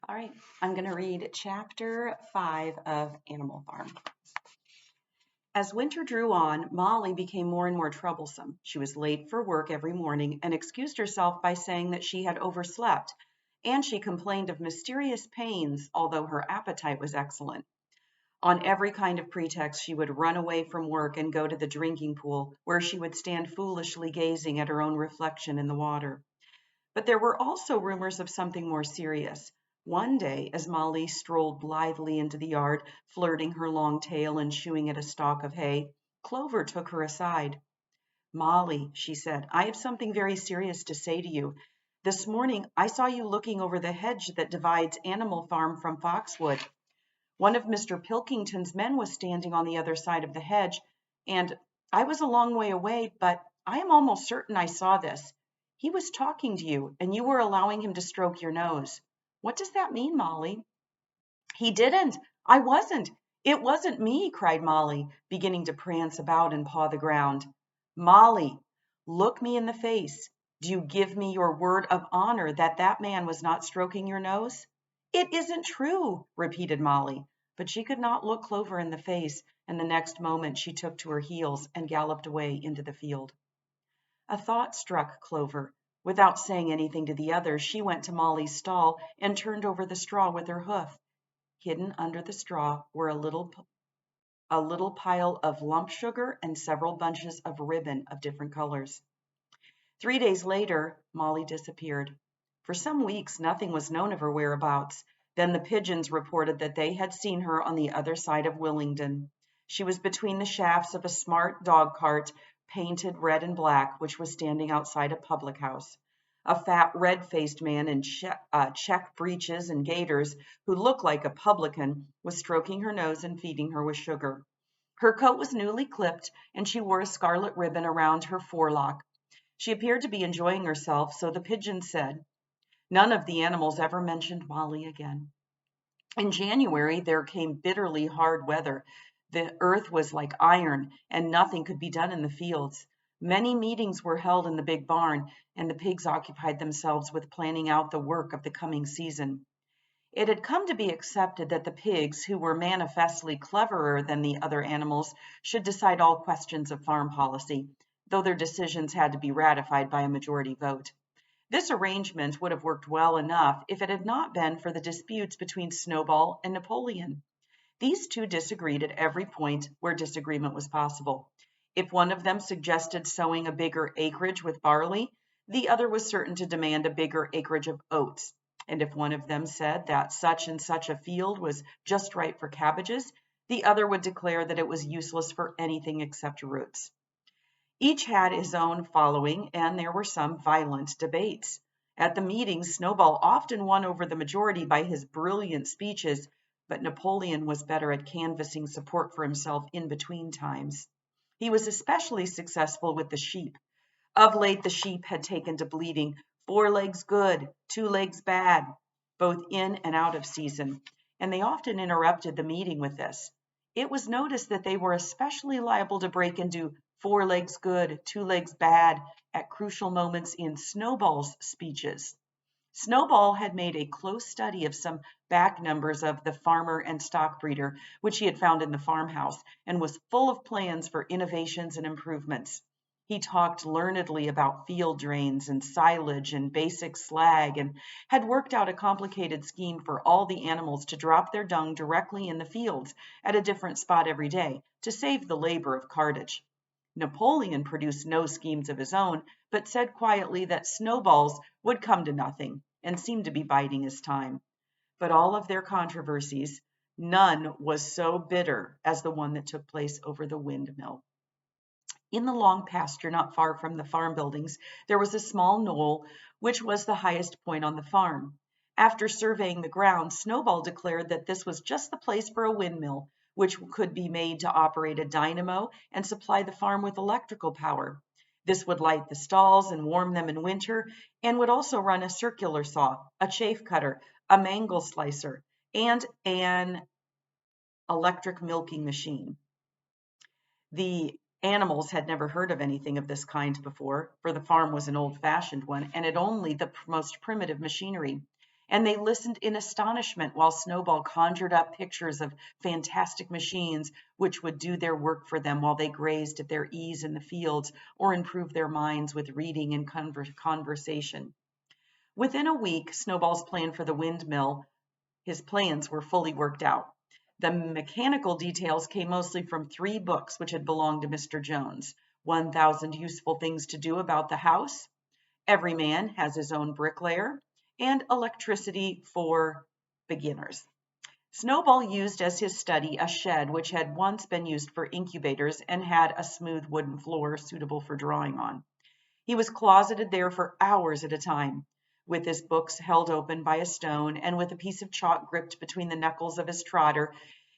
All right, I'm going to read chapter 5 of Animal Farm. As winter drew on, Molly became more and more troublesome. She was late for work every morning and excused herself by saying that she had overslept, and she complained of mysterious pains, although her appetite was excellent. On every kind of pretext, she would run away from work and go to the drinking pool, where she would stand foolishly gazing at her own reflection in the water. But there were also rumors of something more serious. One day, as Molly strolled blithely into the yard, flirting her long tail and chewing at a stalk of hay, Clover took her aside. "Molly," she said, "I have something very serious to say to you. This morning I saw you looking over the hedge that divides Animal Farm from Foxwood. One of Mr. Pilkington's men was standing on the other side of the hedge, and I was a long way away, but I am almost certain I saw this. He was talking to you, and you were allowing him to stroke your nose. What does that mean, Molly?" "He didn't. I wasn't. It wasn't me," cried Molly, beginning to prance about and paw the ground. "Molly, look me in the face. Do you give me your word of honor that that man was not stroking your nose?" "It isn't true," repeated Molly, but she could not look Clover in the face, and the next moment she took to her heels and galloped away into the field. A thought struck Clover. Without saying anything to the others, she went to Molly's stall and turned over the straw with her hoof. Hidden under the straw were a little pile of lump sugar and several bunches of ribbon of different colors. 3 days later, Molly disappeared. For some weeks, nothing was known of her whereabouts. Then the pigeons reported that they had seen her on the other side of Willingdon. She was between the shafts of a smart dog cart, painted red and black, which was standing outside a public house. A fat, red-faced man in check breeches and gaiters, who looked like a publican, was stroking her nose and feeding her with sugar. Her coat was newly clipped, and she wore a scarlet ribbon around her forelock. She appeared to be enjoying herself, so the pigeons said. None of the animals ever mentioned Molly again. In January, there came bitterly hard weather. The earth was like iron, and nothing could be done in the fields. Many meetings were held in the big barn, and the pigs occupied themselves with planning out the work of the coming season. It had come to be accepted that the pigs, who were manifestly cleverer than the other animals, should decide all questions of farm policy, though their decisions had to be ratified by a majority vote. This arrangement would have worked well enough if it had not been for the disputes between Snowball and Napoleon. These two disagreed at every point where disagreement was possible. If one of them suggested sowing a bigger acreage with barley, the other was certain to demand a bigger acreage of oats. And if one of them said that such and such a field was just right for cabbages, the other would declare that it was useless for anything except roots. Each had his own following, and there were some violent debates. At the meetings, Snowball often won over the majority by his brilliant speeches, but Napoleon was better at canvassing support for himself in between times. He was especially successful with the sheep. Of late, the sheep had taken to bleating, "4 legs good, 2 legs bad," both in and out of season, and they often interrupted the meeting with this. It was noticed that they were especially liable to break into 4 legs good, 2 legs bad at crucial moments in Snowball's speeches. Snowball had made a close study of some back numbers of The Farmer and Stock Breeder, which he had found in the farmhouse, and was full of plans for innovations and improvements. He talked learnedly about field drains and silage and basic slag, and had worked out a complicated scheme for all the animals to drop their dung directly in the fields at a different spot every day, to save the labor of cartage. Napoleon produced no schemes of his own, but said quietly that Snowball's would come to nothing, and seemed to be biding his time. But all of their controversies, none was so bitter as the one that took place over the windmill. In the long pasture not far from the farm buildings, there was a small knoll, which was the highest point on the farm. After surveying the ground, Snowball declared that this was just the place for a windmill, which could be made to operate a dynamo and supply the farm with electrical power. This would light the stalls and warm them in winter, and would also run a circular saw, a chaff cutter, a mangle slicer, and an electric milking machine. The animals had never heard of anything of this kind before, for the farm was an old-fashioned one and had only the most primitive machinery. and they listened in astonishment while Snowball conjured up pictures of fantastic machines which would do their work for them while they grazed at their ease in the fields or improved their minds with reading and conversation. Within a week, Snowball's plan for the windmill, his plans were fully worked out. The mechanical details came mostly from 3 books which had belonged to Mr. Jones: 1,000 Useful Things to Do About the House, Every Man Has His Own Bricklayer, and Electricity for Beginners. Snowball used as his study a shed which had once been used for incubators and had a smooth wooden floor suitable for drawing on. He was closeted there for hours at a time, with his books held open by a stone, and with a piece of chalk gripped between the knuckles of his trotter,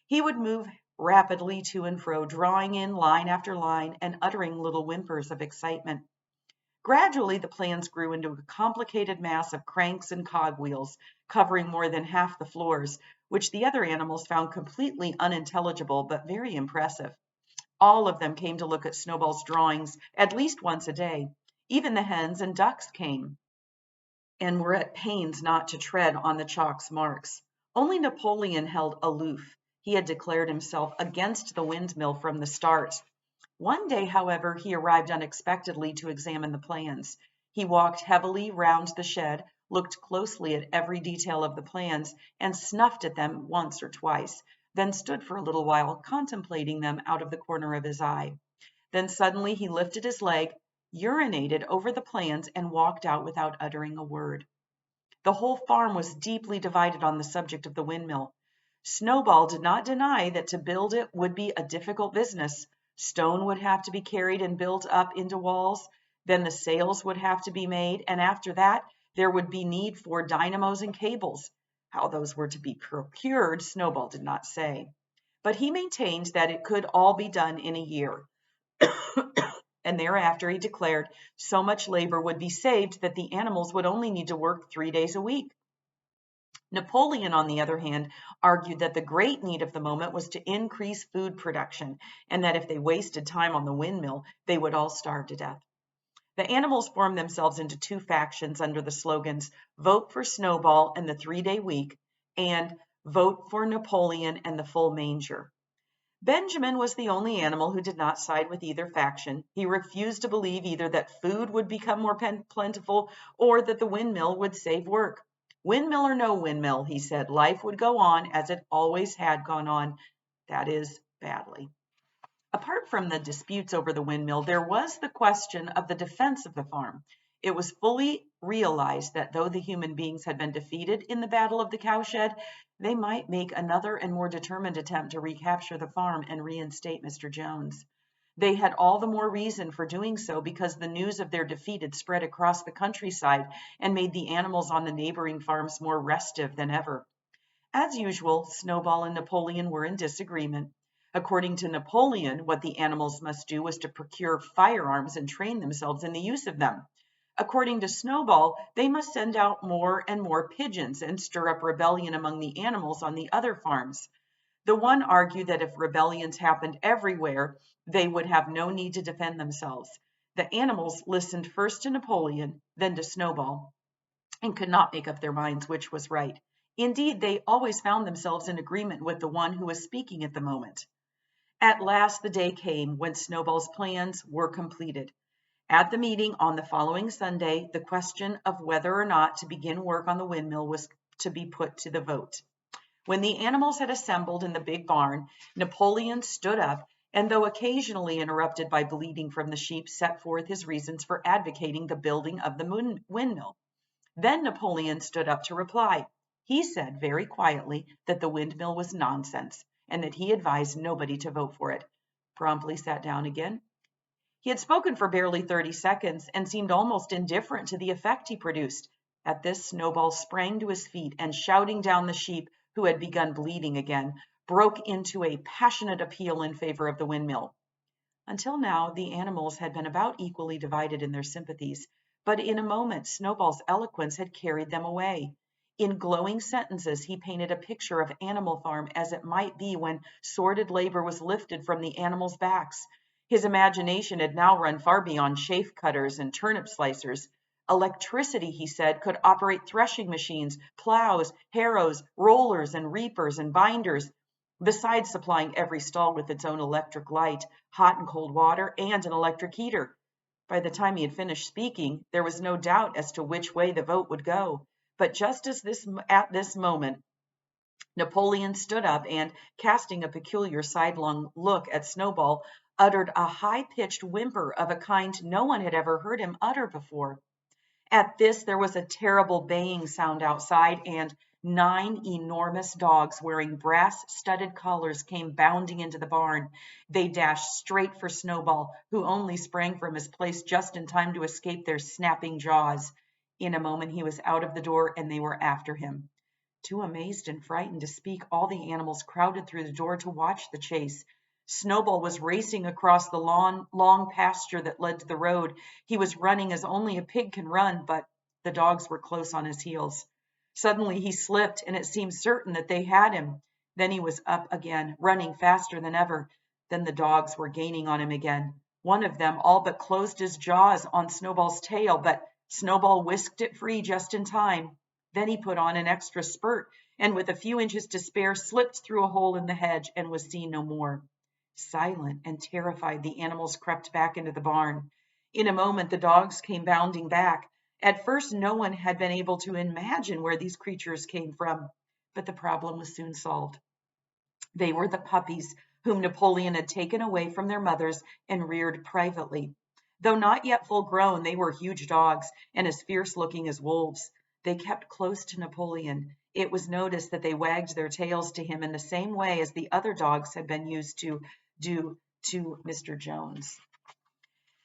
he would move rapidly to and fro, drawing in line after line and uttering little whimpers of excitement. Gradually, the plans grew into a complicated mass of cranks and cogwheels, covering more than half the floors, which the other animals found completely unintelligible but very impressive. All of them came to look at Snowball's drawings at least once a day. Even the hens and ducks came, and were at pains not to tread on the chalk's marks. Only Napoleon held aloof. He had declared himself against the windmill from the start. One day, however, he arrived unexpectedly to examine the plans. He walked heavily round the shed, looked closely at every detail of the plans, and snuffed at them once or twice, then stood for a little while contemplating them out of the corner of his eye. Then suddenly he lifted his leg, urinated over the plans, and walked out without uttering a word. The whole farm was deeply divided on the subject of the windmill. Snowball did not deny that to build it would be a difficult business. Stone would have to be carried and built up into walls, then the sails would have to be made, and after that there would be need for dynamos and cables. How those were to be procured, Snowball did not say, but he maintained that it could all be done in a year. And thereafter, he declared, so much labor would be saved that the animals would only need to work 3 days a week. Napoleon, on the other hand, argued that the great need of the moment was to increase food production, and that if they wasted time on the windmill, they would all starve to death. The animals formed themselves into 2 factions under the slogans, Vote for Snowball and the 3-day week, and Vote for Napoleon and the full manger. Benjamin was the only animal who did not side with either faction. He refused to believe either that food would become more plentiful or that the windmill would save work. Windmill or no windmill, he said, life would go on as it always had gone on, that is, badly. Apart from the disputes over the windmill, there was the question of the defense of the farm. It was fully realized that though the human beings had been defeated in the Battle of the Cowshed, they might make another and more determined attempt to recapture the farm and reinstate Mr. Jones. They had all the more reason for doing so because the news of their defeat had spread across the countryside and made the animals on the neighboring farms more restive than ever. As usual, Snowball and Napoleon were in disagreement. According to Napoleon, what the animals must do was to procure firearms and train themselves in the use of them. According to Snowball, they must send out more and more pigeons and stir up rebellion among the animals on the other farms. The one argued that if rebellions happened everywhere, they would have no need to defend themselves. The animals listened first to Napoleon, then to Snowball, and could not make up their minds which was right. Indeed, they always found themselves in agreement with the one who was speaking at the moment. At last the day came when Snowball's plans were completed. At the meeting on the following Sunday, the question of whether or not to begin work on the windmill was to be put to the vote. When the animals had assembled in the big barn, Napoleon stood up, and though occasionally interrupted by bleating from the sheep, set forth his reasons for advocating the building of the windmill. Then Napoleon stood up to reply. He said very quietly that the windmill was nonsense, and that he advised nobody to vote for it. Promptly sat down again. He had spoken for barely 30 seconds and seemed almost indifferent to the effect he produced. At this, Snowball sprang to his feet and, shouting down the sheep, who had begun bleating again, broke into a passionate appeal in favor of the windmill. Until now, the animals had been about equally divided in their sympathies, but in a moment Snowball's eloquence had carried them away. In glowing sentences, he painted a picture of Animal Farm as it might be when sordid labor was lifted from the animals' backs. His imagination had now run far beyond chaff cutters and turnip slicers. Electricity, he said, could operate threshing machines, plows, harrows, rollers, and reapers and binders, besides supplying every stall with its own electric light, hot and cold water, and an electric heater. By the time he had finished speaking, there was no doubt as to which way the vote would go. But just at this moment, Napoleon stood up and, casting a peculiar sidelong look at Snowball, uttered a high-pitched whimper of a kind no one had ever heard him utter before. At this, there was a terrible baying sound outside, and 9 enormous dogs wearing brass-studded collars came bounding into the barn. They dashed straight for Snowball, who only sprang from his place just in time to escape their snapping jaws. In a moment he was out of the door, and they were after him. Too amazed and frightened to speak, all the animals crowded through the door to watch the chase. Snowball was racing across the long pasture that led to the road. He was running as only a pig can run, but the dogs were close on his heels. Suddenly he slipped, and it seemed certain that they had him. Then he was up again, running faster than ever. Then the dogs were gaining on him again. One of them all but closed his jaws on Snowball's tail, but Snowball whisked it free just in time. Then he put on an extra spurt, and with a few inches to spare, slipped through a hole in the hedge and was seen no more. Silent and terrified, the animals crept back into the barn. In a moment, the dogs came bounding back. At first, no one had been able to imagine where these creatures came from, but the problem was soon solved. They were the puppies whom Napoleon had taken away from their mothers and reared privately. Though not yet full grown, they were huge dogs and as fierce-looking as wolves. They kept close to Napoleon. It was noticed that they wagged their tails to him in the same way as the other dogs had been used to do to Mr. Jones.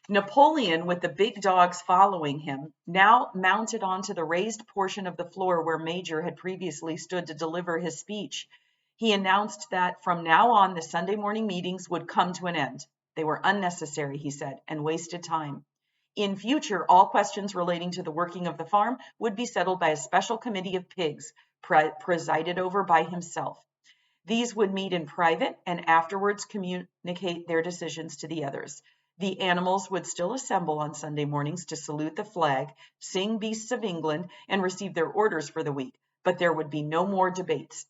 Napoleon, with the big dogs following him, now mounted onto the raised portion of the floor where Major had previously stood to deliver his speech. He announced that from now on the Sunday morning meetings would come to an end. They were unnecessary, he said, and wasted time. In future, all questions relating to the working of the farm would be settled by a special committee of pigs, presided over by himself. These would meet in private and afterwards communicate their decisions to the others. The animals would still assemble on Sunday mornings to salute the flag, sing Beasts of England, and receive their orders for the week, but there would be no more debates.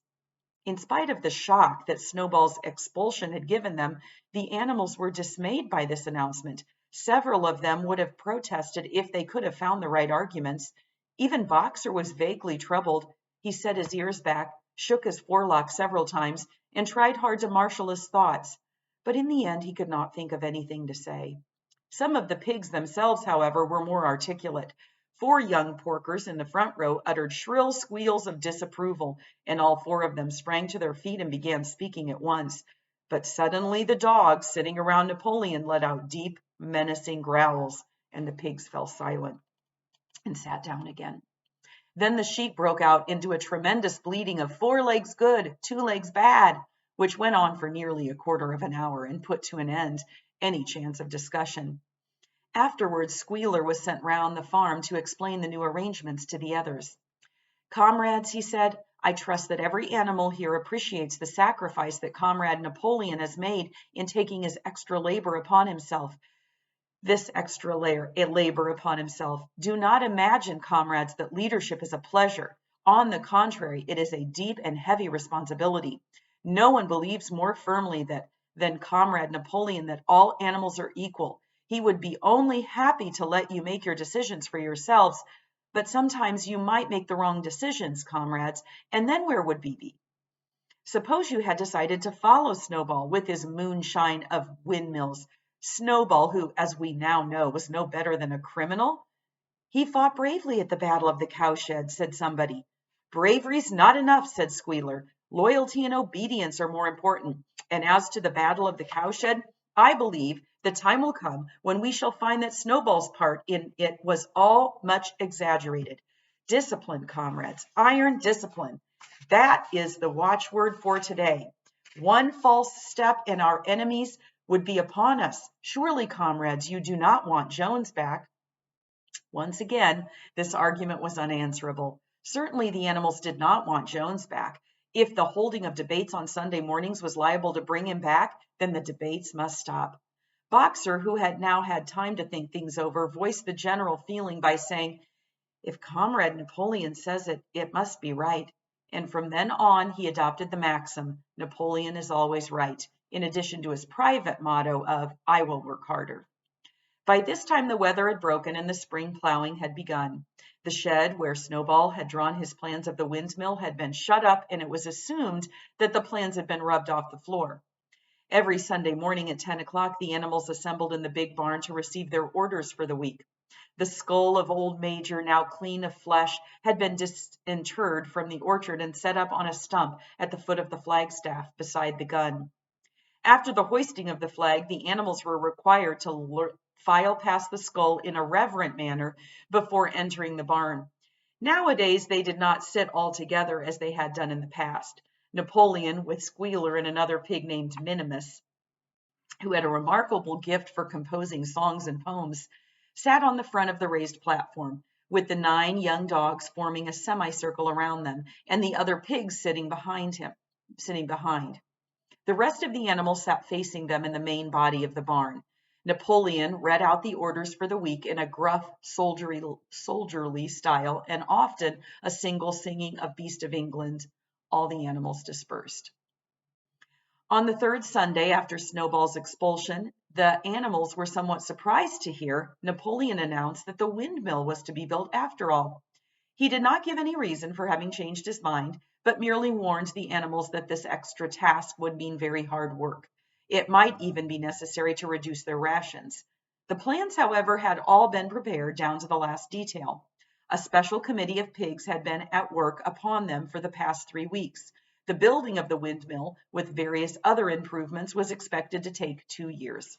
In spite of the shock that Snowball's expulsion had given them, the animals were dismayed by this announcement. Several of them would have protested if they could have found the right arguments. Even Boxer was vaguely troubled. He set his ears back, shook his forelock several times, and tried hard to marshal his thoughts. But in the end, he could not think of anything to say. Some of the pigs themselves, however, were more articulate. 4 young porkers in the front row uttered shrill squeals of disapproval, and all 4 of them sprang to their feet and began speaking at once. But suddenly the dogs sitting around Napoleon let out deep, menacing growls, and the pigs fell silent and sat down again. Then the sheep broke out into a tremendous bleating of 4 legs good, 2 legs bad, which went on for nearly a quarter of an hour and put to an end any chance of discussion. Afterwards, Squealer was sent round the farm to explain the new arrangements to the others. Comrades, he said, I trust that every animal here appreciates the sacrifice that Comrade Napoleon has made in taking his extra labor upon himself. This extra labor upon himself. Do not imagine, comrades, that leadership is a pleasure. On the contrary, it is a deep and heavy responsibility. No one believes more firmly than Comrade Napoleon that all animals are equal. He would be only happy to let you make your decisions for yourselves, but sometimes you might make the wrong decisions, comrades, and then where would we be? Suppose you had decided to follow Snowball with his moonshine of windmills. Snowball, who, as we now know, was no better than a criminal? He fought bravely at the Battle of the Cowshed, said somebody. Bravery's not enough, said Squealer. Loyalty and obedience are more important. And as to the Battle of the Cowshed, I believe the time will come when we shall find that Snowball's part in it was all much exaggerated. Discipline, comrades, iron discipline. That is the watchword for today. One false step and our enemies would be upon us. Surely, comrades, you do not want Jones back. Once again, this argument was unanswerable. Certainly the animals did not want Jones back. If the holding of debates on Sunday mornings was liable to bring him back, then the debates must stop. Boxer, who had now had time to think things over, voiced the general feeling by saying, "If Comrade Napoleon says it, it must be right." And from then on, he adopted the maxim, "Napoleon is always right," in addition to his private motto of, "I will work harder." By this time, the weather had broken and the spring plowing had begun. The shed where Snowball had drawn his plans of the windmill had been shut up, and it was assumed that the plans had been rubbed off the floor. Every Sunday morning at 10 o'clock, the animals assembled in the big barn to receive their orders for the week. The skull of old Major, now clean of flesh, had been disinterred from the orchard and set up on a stump at the foot of the flagstaff beside the gun. After the hoisting of the flag, the animals were required to file past the skull in a reverent manner before entering the barn. Nowadays, they did not sit all together as they had done in the past. Napoleon, with Squealer and another pig named Minimus, who had a remarkable gift for composing songs and poems, sat on the front of the raised platform, with the 9 young dogs forming a semicircle around them, and the other pigs sitting behind. The rest of the animals sat facing them in the main body of the barn. Napoleon read out the orders for the week in a gruff, soldierly style, and often a single singing of Beast of England. All the animals dispersed. On the 3rd Sunday after Snowball's expulsion, the animals were somewhat surprised to hear Napoleon announce that the windmill was to be built after all. He did not give any reason for having changed his mind, but merely warned the animals that this extra task would mean very hard work. It might even be necessary to reduce their rations. The plans, however, had all been prepared down to the last detail. A special committee of pigs had been at work upon them for the past 3 weeks. The building of the windmill, with various other improvements, was expected to take 2 years.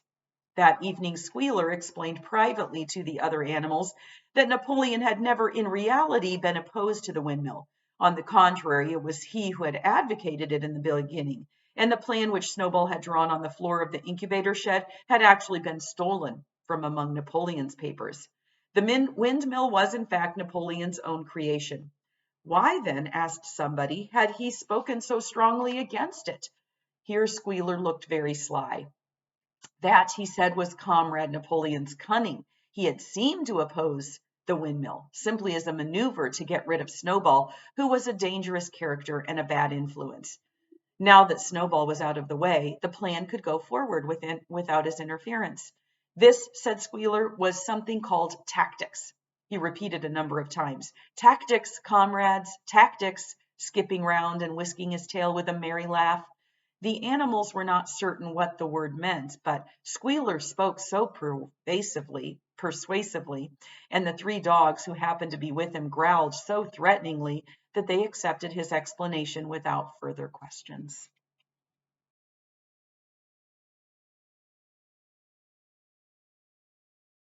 That evening, Squealer explained privately to the other animals that Napoleon had never in reality been opposed to the windmill. On the contrary, it was he who had advocated it in the beginning, and the plan which Snowball had drawn on the floor of the incubator shed had actually been stolen from among Napoleon's papers. The windmill was, in fact, Napoleon's own creation. Why then, asked somebody, had he spoken so strongly against it? Here Squealer looked very sly. That, he said, was Comrade Napoleon's cunning. He had seemed to oppose the windmill simply as a maneuver to get rid of Snowball, who was a dangerous character and a bad influence. Now that Snowball was out of the way, the plan could go forward without his interference. This, said Squealer, was something called tactics. He repeated a number of times. "Tactics, comrades, tactics," skipping round and whisking his tail with a merry laugh. The animals were not certain what the word meant, but Squealer spoke so persuasively, and the 3 dogs who happened to be with him growled so threateningly that they accepted his explanation without further questions.